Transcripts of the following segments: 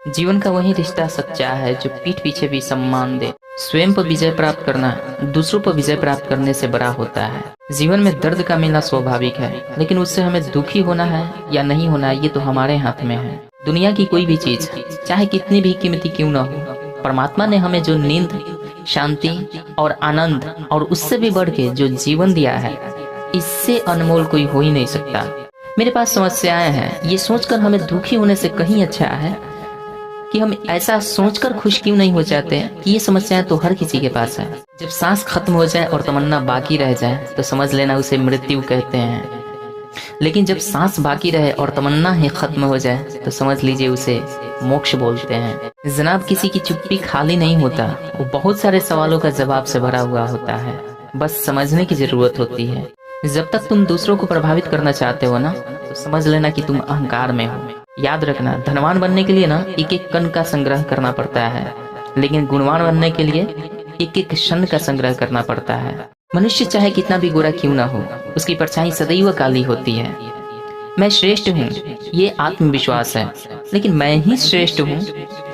जीवन का वही रिश्ता सच्चा है जो पीठ पीछे भी सम्मान दे। स्वयं पर विजय प्राप्त करना दूसरों पर विजय प्राप्त करने से बड़ा होता है। जीवन में दर्द का मिलना स्वाभाविक है, लेकिन उससे हमें दुखी होना है या नहीं होना ये तो हमारे हाथ में है। दुनिया की कोई भी चीज चाहे कितनी भी कीमती क्यों न हो, परमात्मा ने हमें जो नींद, शांति और आनंद और उससे भी बढ़ के जो जीवन दिया है, इससे अनमोल कोई हो ही नहीं सकता। मेरे पास समस्याएं हैं, ये सोचकर हमें दुखी होने से कहीं अच्छा है कि हम ऐसा सोचकर खुश क्यों नहीं हो जाते कि ये समस्याएं तो हर किसी के पास है। जब सांस खत्म हो जाए और तमन्ना बाकी रह जाए तो समझ लेना उसे मृत्यु कहते हैं, लेकिन जब सांस बाकी रहे और तमन्ना ही खत्म हो जाए तो समझ लीजिए उसे मोक्ष बोलते हैं। जनाब, किसी की चुप्पी खाली नहीं होता, वो बहुत सारे सवालों का जवाब से भरा हुआ होता है। बस समझने की जरूरत होती है। जब तक तुम दूसरों को प्रभावित करना चाहते हो ना, तो समझ लेना कि तुम अहंकार में हो। याद रखना, धनवान बनने के लिए ना एक एक कण का संग्रह करना पड़ता है, लेकिन गुणवान बनने के लिए एक एक क्षण का संग्रह करना पड़ता है। मनुष्य चाहे कितना भी गोरा क्यों ना हो, उसकी परछाई सदैव काली होती है। मैं श्रेष्ठ हूँ, ये आत्मविश्वास है, लेकिन मैं ही श्रेष्ठ हूँ,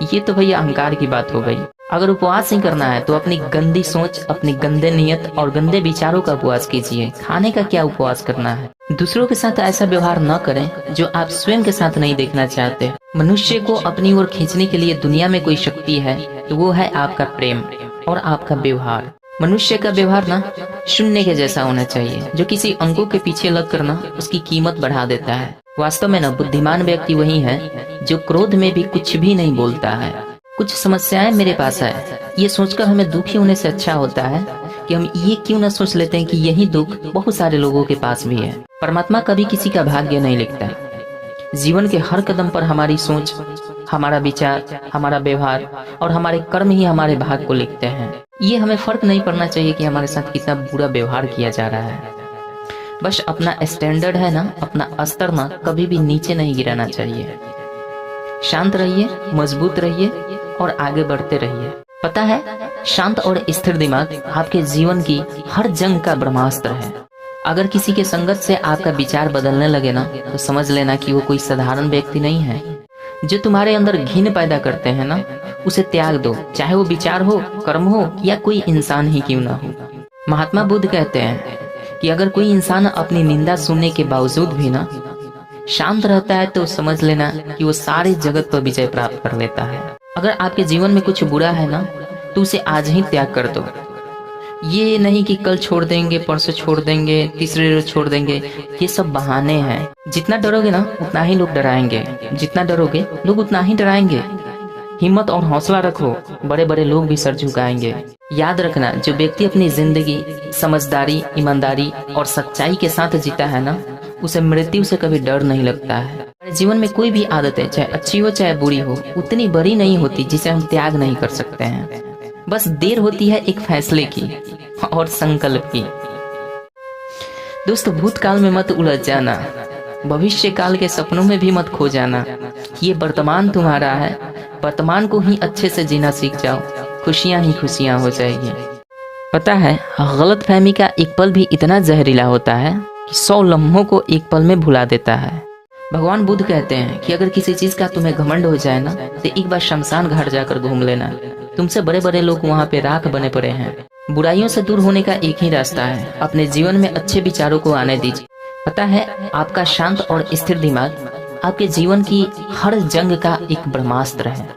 ये तो भैया अहंकार की बात हो गई। अगर उपवास ही करना है तो अपनी गंदी सोच, अपनी गंदे नियत और गंदे विचारों का उपवास कीजिए। खाने का क्या उपवास करना है। दूसरों के साथ ऐसा व्यवहार न करें जो आप स्वयं के साथ नहीं देखना चाहते। मनुष्य को अपनी ओर खींचने के लिए दुनिया में कोई शक्ति है तो वो है आपका प्रेम और आपका व्यवहार। मनुष्य का व्यवहार ना शून्य के जैसा होना चाहिए, जो किसी अंकों के पीछे लग कर ना उसकी कीमत बढ़ा देता है। वास्तव में ना बुद्धिमान व्यक्ति वही है जो क्रोध में भी कुछ भी नहीं बोलता है। कुछ समस्याएं मेरे पास है, ये सोचकर हमें दुखी होने से अच्छा होता है कि हम ये क्यों ना सोच लेते हैं कि यही दुख बहुत सारे लोगों के पास भी है। परमात्मा कभी किसी का भाग्य नहीं लिखता। जीवन के हर कदम पर हमारी सोच, हमारा विचार, हमारा व्यवहार और हमारे कर्म ही हमारे भाग्य को लिखते हैं। ये हमें फर्क नहीं पड़ना चाहिए कि हमारे साथ कितना बुरा व्यवहार किया जा रहा है। बस अपना स्टैंडर्ड है ना, अपना स्तर ना कभी भी नीचे नहीं गिराना चाहिए। शांत रहिए, मजबूत रहिए और आगे बढ़ते रहिए। पता है, शांत और स्थिर दिमाग आपके जीवन की हर जंग का ब्रह्मास्त्र है। अगर किसी के संगत से आपका विचार बदलने लगे ना, तो समझ लेना कि वो कोई साधारण व्यक्ति नहीं है। जो तुम्हारे अंदर घिन पैदा करते हैं ना, उसे त्याग दो, चाहे वो विचार हो, कर्म हो या कोई इंसान ही क्यों ना हो। महात्मा बुद्ध कहते हैं कि अगर कोई इंसान अपनी निंदा सुनने के बावजूद भी ना शांत रहता है तो समझ लेना कि वो सारे जगत पर विजय प्राप्त कर लेता है। अगर आपके जीवन में कुछ बुरा है ना, तो उसे आज ही त्याग कर दो। ये नहीं कि कल छोड़ देंगे, परसों छोड़ देंगे, तीसरे रोज छोड़ देंगे, ये सब बहाने हैं। जितना डरोगे ना उतना ही लोग डराएंगे, जितना डरोगे लोग उतना ही डराएंगे। हिम्मत और हौसला रखो, बड़े बड़े लोग भी सर झुकाएंगे। याद रखना, जो व्यक्ति अपनी जिंदगी समझदारी, ईमानदारी और सच्चाई के साथ जीता है ना, उसे मृत्यु से कभी डर नहीं लगता है। जीवन में कोई भी आदतें चाहे अच्छी हो चाहे बुरी हो, उतनी बड़ी नहीं होती जिसे हम त्याग नहीं कर सकते हैं। बस देर होती है एक फैसले की और संकल्प की। दोस्तों, भूतकाल में मत उलझ जाना, भविष्य काल के सपनों में भी मत खो जाना। ये वर्तमान तुम्हारा है, वर्तमान को ही अच्छे से जीना सीख जाओ, खुशियां ही खुशियां हो जाएगी। पता है, गलत फहमी का एक पल भी इतना जहरीला होता है कि 100 लम्हों को एक पल में भुला देता है। भगवान बुद्ध कहते हैं कि अगर किसी चीज का तुम्हें घमंड हो जाए ना, तो एक बार शमशान घाट जाकर घूम लेना। तुमसे बड़े बड़े लोग वहाँ पे राख बने पड़े हैं। बुराइयों से दूर होने का एक ही रास्ता है, अपने जीवन में अच्छे विचारों को आने दीजिए। पता है, आपका शांत और स्थिर दिमाग आपके जीवन की हर जंग का एक ब्रह्मास्त्र है।